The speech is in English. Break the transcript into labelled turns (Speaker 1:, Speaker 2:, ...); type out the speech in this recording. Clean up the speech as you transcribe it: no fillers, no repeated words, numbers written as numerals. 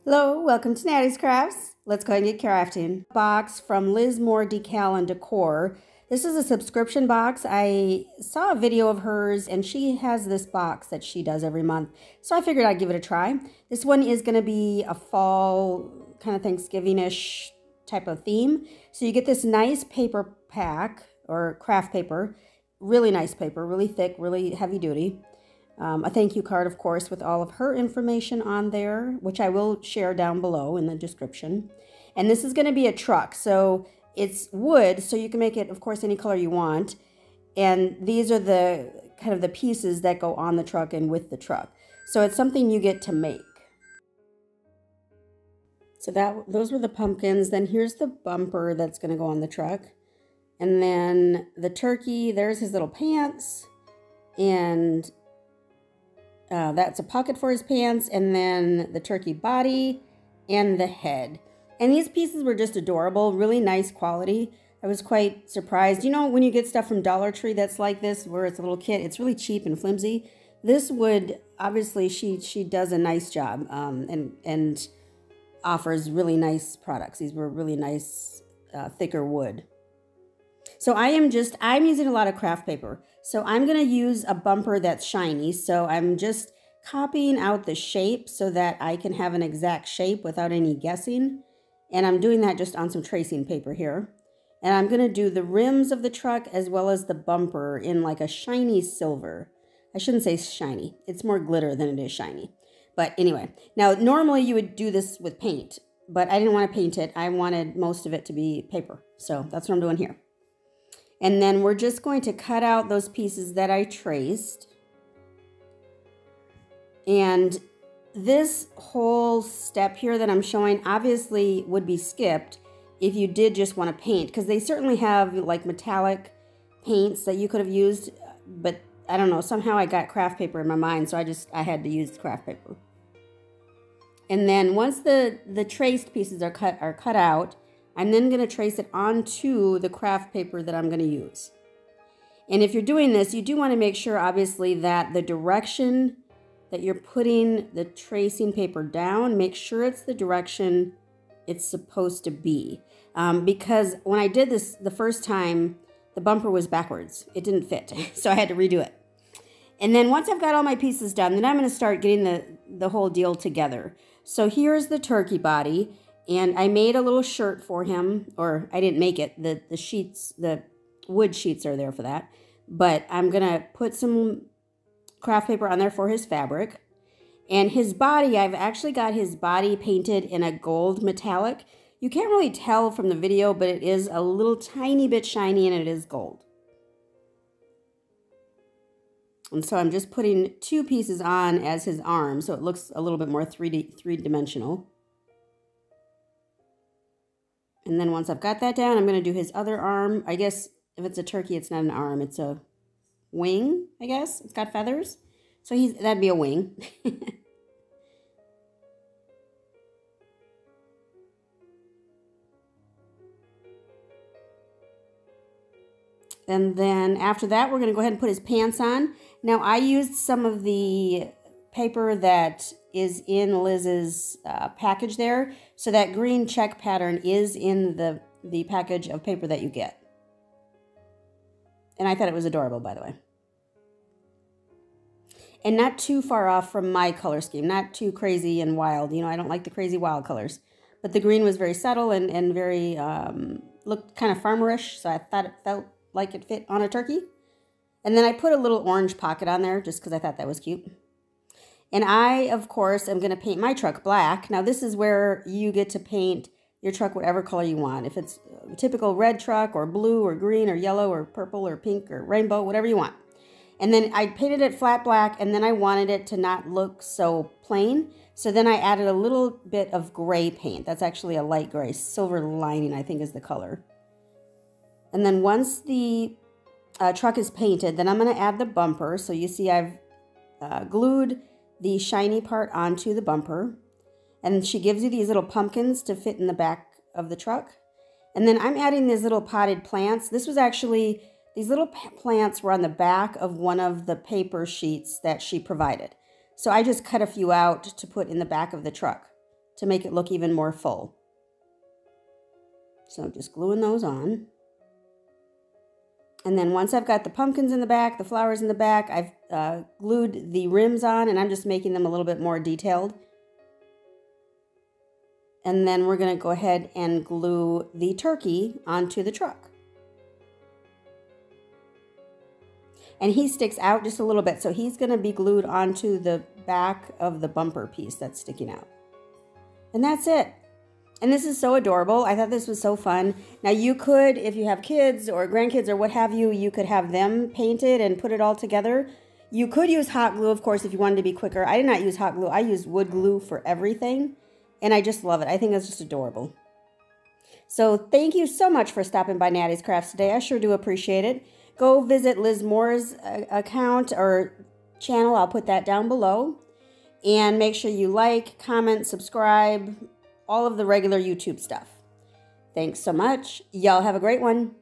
Speaker 1: Hello, welcome to Nattys Crafts. Let's go ahead and get crafting. Box from Liz Moore Decal and Decor. This is a subscription box. I saw a video of hers and she has this box that she does every month. So I figured I'd give it a try. This one is going to be a fall kind of Thanksgiving-ish type of theme. So you get this nice paper pack or craft paper. Really nice paper, really thick, really heavy duty. A thank you card, of course, with all of her information on there, which I will share down below in the description. And this is going to be a truck, so it's wood, so you can make it, of course, any color you want. And these are the kind of the pieces that go on the truck and with the truck. So it's something you get to make. So those were the pumpkins. Then here's the bumper that's going to go on the truck. And then the turkey, there's his little pants. And that's a pocket for his pants, and then the turkey body and the head. And these pieces were just adorable, really nice quality. I was quite surprised. You know, when you get stuff from Dollar Tree that's like this, where it's a little kit, it's really cheap and flimsy. This would, obviously, she does a nice job and offers really nice products. These were really nice, thicker wood. So I'm using a lot of craft paper. So I'm going to use a bumper that's shiny. So I'm just copying out the shape so that I can have an exact shape without any guessing. And I'm doing that just on some tracing paper here. And I'm going to do the rims of the truck as well as the bumper in like a shiny silver. I shouldn't say shiny. It's more glitter than it is shiny. But anyway, now normally you would do this with paint, but I didn't want to paint it. I wanted most of it to be paper. So that's what I'm doing here. And then we're just going to cut out those pieces that I traced. And this whole step here that I'm showing obviously would be skipped if you did just want to paint, because they certainly have like metallic paints that you could have used, but I don't know, somehow I got craft paper in my mind, so I had to use the craft paper. And then once the traced pieces are cut out, I'm then going to trace it onto the craft paper that I'm going to use. And if you're doing this, you do want to make sure, obviously, that the direction that you're putting the tracing paper down, make sure it's the direction it's supposed to be. Because when I did this the first time, the bumper was backwards. It didn't fit, so I had to redo it. And then once I've got all my pieces done, then I'm going to start getting the whole deal together. So here's the turkey body. And I made a little shirt for him, or I didn't make it. The sheets, the wood sheets are there for that. But I'm going to put some craft paper on there for his fabric. And his body, I've actually got his body painted in a gold metallic. You can't really tell from the video, but it is a little tiny bit shiny and it is gold. And so I'm just putting two pieces on as his arm, so it looks a little bit more three-dimensional. And then once I've got that down, I'm going to do his other arm. I guess if it's a turkey, it's not an arm. It's a wing, I guess. It's got feathers. So that'd be a wing. And then after that, we're going to go ahead and put his pants on. Now, I used some of the paper that is in Liz's package there. So that green check pattern is in the package of paper that you get. And I thought it was adorable, by the way. And not too far off from my color scheme. Not too crazy and wild. You know, I don't like the crazy wild colors. But the green was very subtle and very, looked kind of farmerish. So I thought it felt like it fit on a turkey. And then I put a little orange pocket on there just because I thought that was cute. And I, of course, am going to paint my truck black. Now, this is where you get to paint your truck whatever color you want. If it's a typical red truck or blue or green or yellow or purple or pink or rainbow, whatever you want. And then I painted it flat black, and then I wanted it to not look so plain. So then I added a little bit of gray paint. That's actually a light gray. Silver lining, I think, is the color. And then once the truck is painted, then I'm going to add the bumper. So you see I've glued the shiny part onto the bumper, and she gives you these little pumpkins to fit in the back of the truck. And then I'm adding these little potted plants. This was actually, these little plants were on the back of one of the paper sheets that she provided. So I just cut a few out to put in the back of the truck. to make it look even more full. So just gluing those on. And then once I've got the pumpkins in the back, the flowers in the back, I've glued the rims on, and I'm just making them a little bit more detailed. And then we're going to go ahead and glue the turkey onto the truck. And he sticks out just a little bit, so he's going to be glued onto the back of the bumper piece that's sticking out. And that's it. And this is so adorable. I thought this was so fun. Now you could, if you have kids or grandkids or what have you, you could have them paint it and put it all together. You could use hot glue, of course, if you wanted to be quicker. I did not use hot glue. I used wood glue for everything. And I just love it. I think it's just adorable. So thank you so much for stopping by Nattys Crafts today. I sure do appreciate it. Go visit Liz Moore's account or channel. I'll put that down below. And make sure you like, comment, subscribe, all of the regular YouTube stuff. Thanks so much. Y'all have a great one.